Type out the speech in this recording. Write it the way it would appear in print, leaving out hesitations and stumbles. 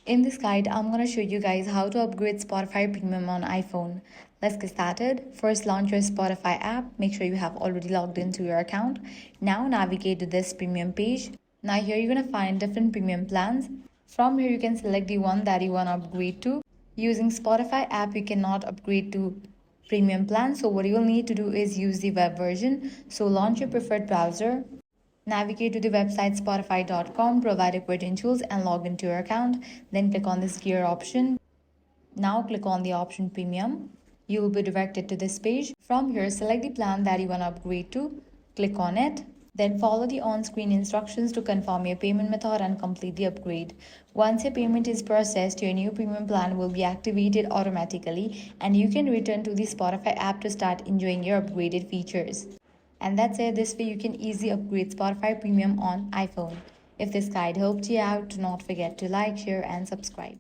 In this guide, I'm going to show you guys how to upgrade Spotify Premium on iPhone. Let's get started. First, launch your Spotify app. Make sure you have already logged into your account. Now, navigate to this premium page. Now, here you're going to find different premium plans. From here, you can select the one that you want to upgrade to. Using Spotify app, you cannot upgrade to premium plan. So, what you'll need to do is use the web version. So, launch your preferred browser. Navigate to the website spotify.com, provide your credentials and log into your account. Then click on this gear option. Now click on the option premium. You will be directed to this page. From here, select the plan that you want to upgrade to. Click on it. Then follow the on-screen instructions to confirm your payment method and complete the upgrade. Once your payment is processed, your new premium plan will be activated automatically and you can return to the Spotify app to start enjoying your upgraded features. And that's it. This way you can easily upgrade Spotify Premium on iPhone. If this guide helped you out, do not forget to like, share and subscribe.